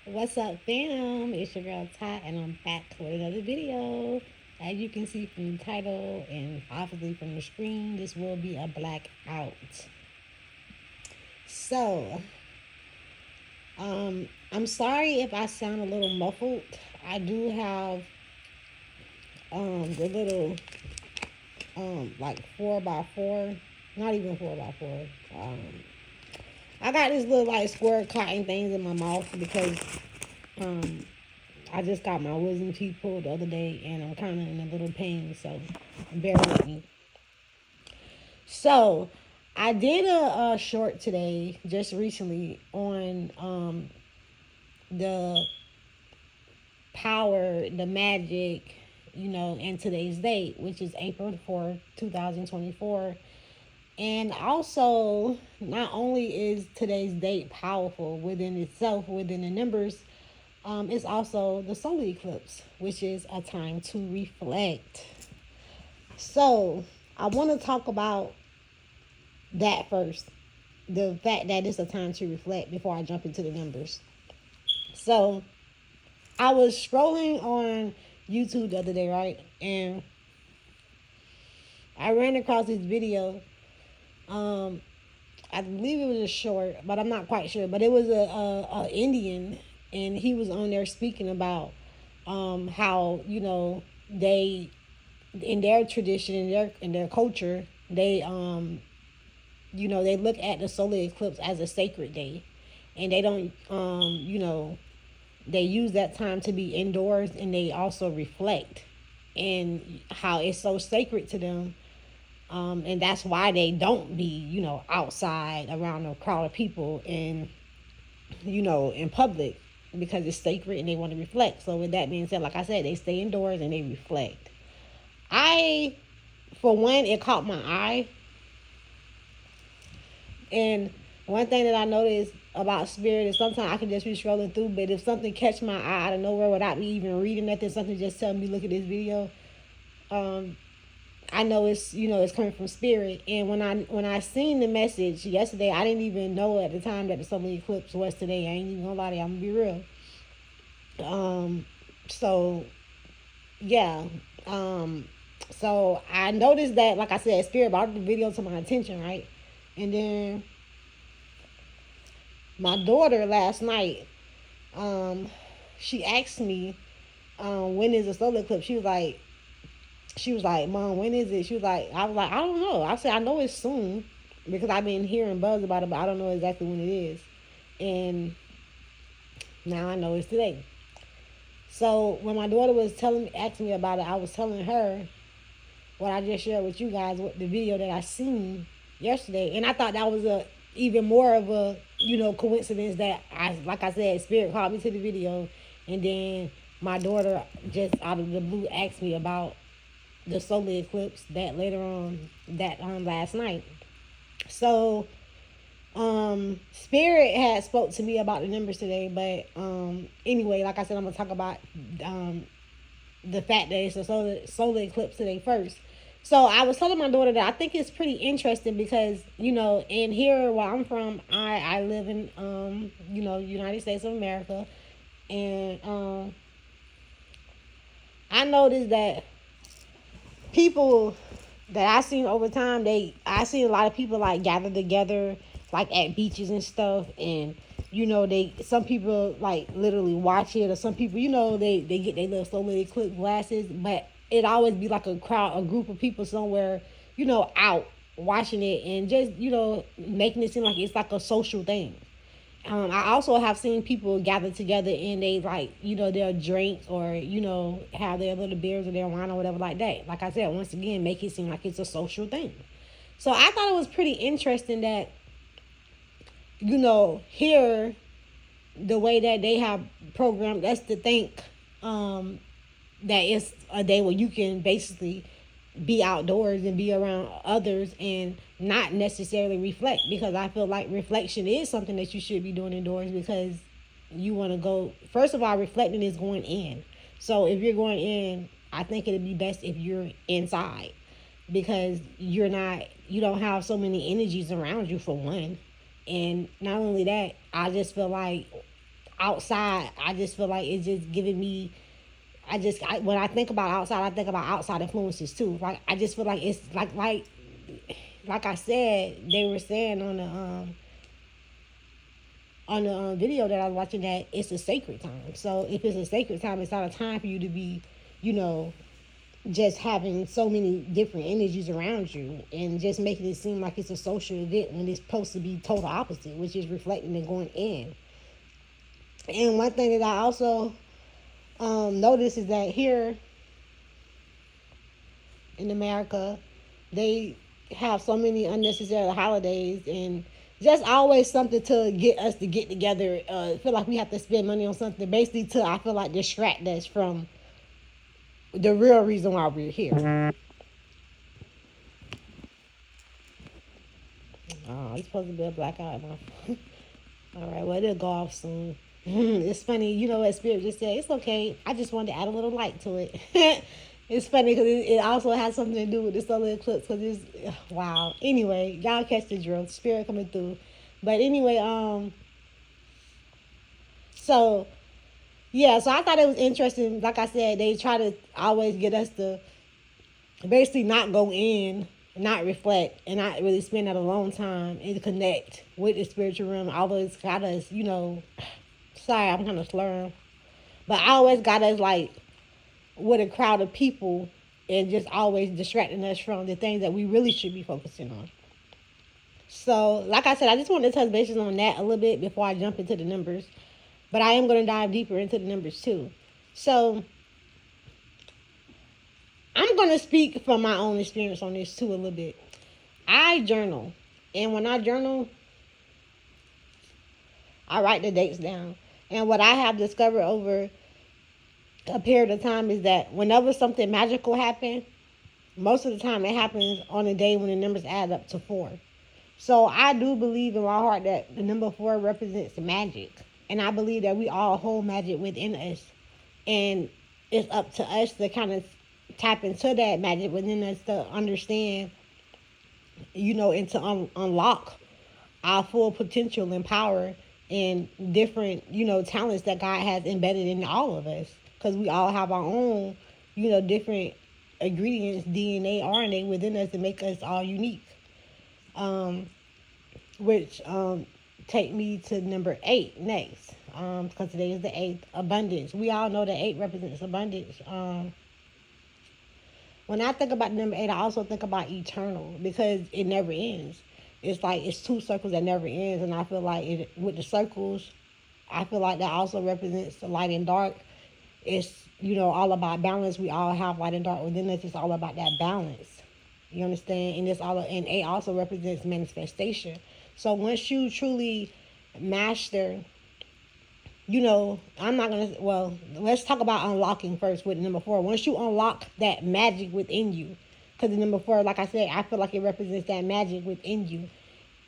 What's up, fam? It's your girl Ty, and I'm back with another video. As you can see from the title and obviously from the screen, this will be a blackout. So, I'm sorry if I sound a little muffled. I do have the little like 4x4, not even 4x4. I got this little like square cotton things in my mouth because um I just got my wisdom teeth pulled the other day, and I'm kind of in a little pain, so bear with me. So, I did a short today, just recently, on the power, the magic, in today's date, which is April 4th, 2024. And also, not only is today's date powerful within itself, within the numbers, it's also the solar eclipse, which is a time to reflect. So, I want to talk about that first. The fact that it's a time to reflect before I jump into the numbers. So, I was scrolling on YouTube the other day, right? And I ran across this video. Um, I believe it was a short, but I'm not quite sure. But it was a Indian, and he was on there speaking about how they, in their tradition, in their culture, they they look at the solar eclipse as a sacred day, and they don't they use that time to be indoors, and they also reflect and how it's so sacred to them. And that's why they don't be outside around a crowd of people and in public, because it's sacred and they want to reflect. So with that being said, like I said, they stay indoors and they reflect. I For one, it caught my eye. And one thing that I noticed about spirit is sometimes I can just be scrolling through, but if something catch my eye out of nowhere without me even reading nothing, something just tell me look at this video. Um, I know it's coming from spirit. And when I seen the message yesterday, I didn't even know at the time that the solar eclipse was today. I ain't even gonna lie to you. I'm gonna be real. So yeah. So I noticed that, like I said, spirit brought the video to my attention, right? And then my daughter last night, um, she asked me, when is the solar eclipse? She was like, Mom, when is it? I was like, I don't know. I said, I know it's soon because I've been hearing buzz about it, but I don't know exactly when it is. And now I know it's today. So when my daughter was asking me about it, I was telling her what I just shared with you guys, with the video that I seen yesterday. And I thought that was a even more of a coincidence that like I said, spirit called me to the video, and then my daughter just out of the blue asked me about the solar eclipse that later on that last night. So spirit had spoke to me about the numbers today, but anyway, like I said, I'm gonna talk about um the fact that it's a solar eclipse today first. So I was telling my daughter that I think it's pretty interesting because in here where I'm from, I live in United States of America, and I noticed that people that I seen over time, I seen a lot of people like gather together like at beaches and stuff, and they some people like literally watch it, or some people they get their little solar eclipse glasses, but it always be like a crowd, a group of people somewhere, out watching it, and just making it seem like it's like a social thing. I also have seen people gather together and they like, they'll drink or, have their little beers or their wine or whatever like that. Like I said, once again, make it seem like it's a social thing. So I thought it was pretty interesting that, here, the way that they have programmed us to think that it's a day where you can basically be outdoors and be around others and not necessarily reflect, because I feel like reflection is something that you should be doing indoors, because you want to go, first of all, reflecting is going in. So if you're going in, I think it'd be best if you're inside, because you don't have so many energies around you, for one. And not only that, I just feel like outside, I just feel like it's just giving me. When I think about outside, I think about outside influences too. Like I just feel like it's like I said, they were saying on the video that I was watching that it's a sacred time. So if it's a sacred time, it's not a time for you to be, you know, just having so many different energies around you and just making it seem like it's a social event when it's supposed to be total opposite, which is reflecting and going in. And one thing that I also notice is that here in America, they have so many unnecessary holidays and just always something to get us to get together. Feel like we have to spend money on something basically to, I feel like, distract us from the real reason why we're here. Oh, it's supposed to be a blackout. All right, well, it'll go off soon. It's funny, you know what Spirit just said? It's okay. I just wanted to add a little light to it. It's funny because it also has something to do with the solar eclipse because it's, wow. Anyway, y'all catch the drill. Spirit coming through. But anyway, so, yeah, so I thought it was interesting. Like I said, they try to always get us to basically not go in, not reflect, and not really spend that alone time and connect with the spiritual realm. Always got us, you know, sorry, I'm kind of slurring, but I always got us like with a crowd of people and just always distracting us from the things that we really should be focusing on. So, like I said, I just wanted to touch bases on that a little bit before I jump into the numbers, but I am going to dive deeper into the numbers too. So, I'm going to speak from my own experience on this too a little bit. I journal, and when I journal, I write the dates down. And what I have discovered over a period of time is that whenever something magical happens, most of the time it happens on a day when the numbers add up to 4. So I do believe in my heart that the number 4 represents magic. And I believe that we all hold magic within us. And it's up to us to kind of tap into that magic within us to understand, you know, and to unlock our full potential and power and different, you know, talents that God has embedded in all of us. Because we all have our own, you know, different ingredients, DNA, RNA within us to make us all unique. Which take me to number 8 next. Because today is the 8th, abundance. We all know that 8 represents abundance. When I think about number 8, I also think about eternal because it never ends. It's like it's 2 circles that never ends, and I feel like with the circles, I feel like that also represents the light and dark. It's, you know, all about balance. We all have light and dark within us. It's all about that balance. You understand? And and 8 also represents manifestation. So once you truly master, you know, I'm not going to, well, let's talk about unlocking first with number 4. Once you unlock that magic within you, because the number 4, like I said, I feel like it represents that magic within you.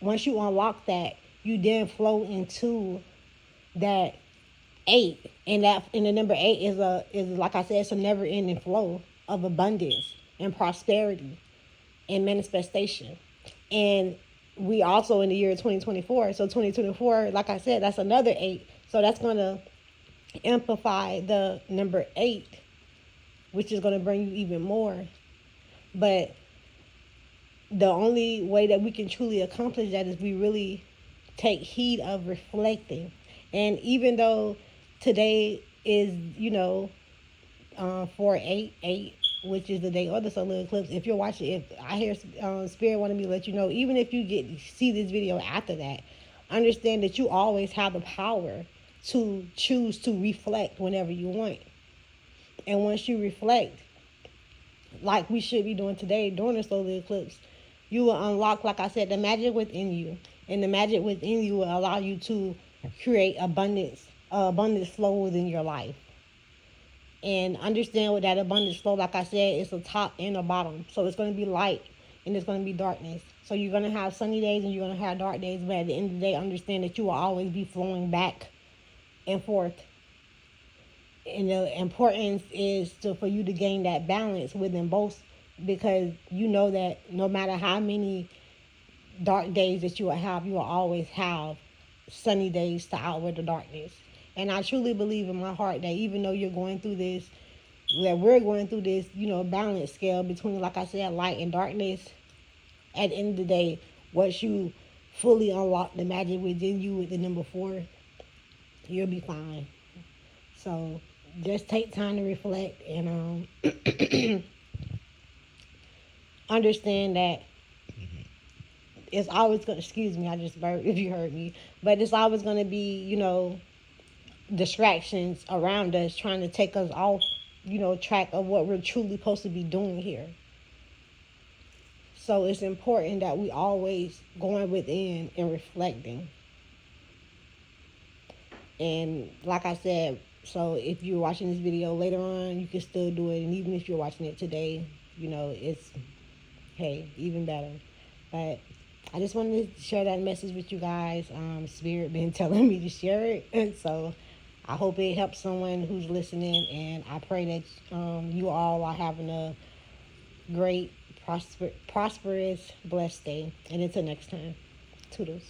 Once you unlock that, you then flow into that 8, and the number 8 is like I said, it's a never ending flow of abundance and prosperity and manifestation. And we also in the year 2024. So 2024, like I said, that's another 8. So that's going to amplify the number 8, which is going to bring you even more. But the only way that we can truly accomplish that is we really take heed of reflecting. And even though today is, you know, 4/8/8, which is the day of the solar eclipse, if you're watching, if I hear Spirit wanted me to let you know, even if you see this video after that, understand that you always have the power to choose to reflect whenever you want. And once you reflect, like we should be doing today during the solar eclipse, you will unlock, like I said, the magic within you. And the magic within you will allow you to create abundance flow within your life. And understand with that abundance flow, like I said, it's a top and a bottom. So it's going to be light and it's going to be darkness. So you're going to have sunny days and you're going to have dark days. But at the end of the day, understand that you will always be flowing back and forth. And the importance is for you to gain that balance within both, because you know that no matter how many dark days that you will have, you will always have sunny days to outweigh the darkness. And I truly believe in my heart that even though you're going through this, that we're going through this, balance scale between, like I said, light and darkness, at the end of the day, once you fully unlock the magic within you with the number four, you'll be fine. So just take time to reflect and understand that it's always going to, excuse me, I just burped if you heard me, but it's always going to be, distractions around us trying to take us off, track of what we're truly supposed to be doing here. So it's important that we always going within and reflecting. And like I said, so if you're watching this video later on, you can still do it. And even if you're watching it today, it's, hey, even better. But I just wanted to share that message with you guys. Spirit been telling me to share it. And so I hope it helps someone who's listening. And I pray that you all are having a great, prosperous, blessed day. And until next time, toodles.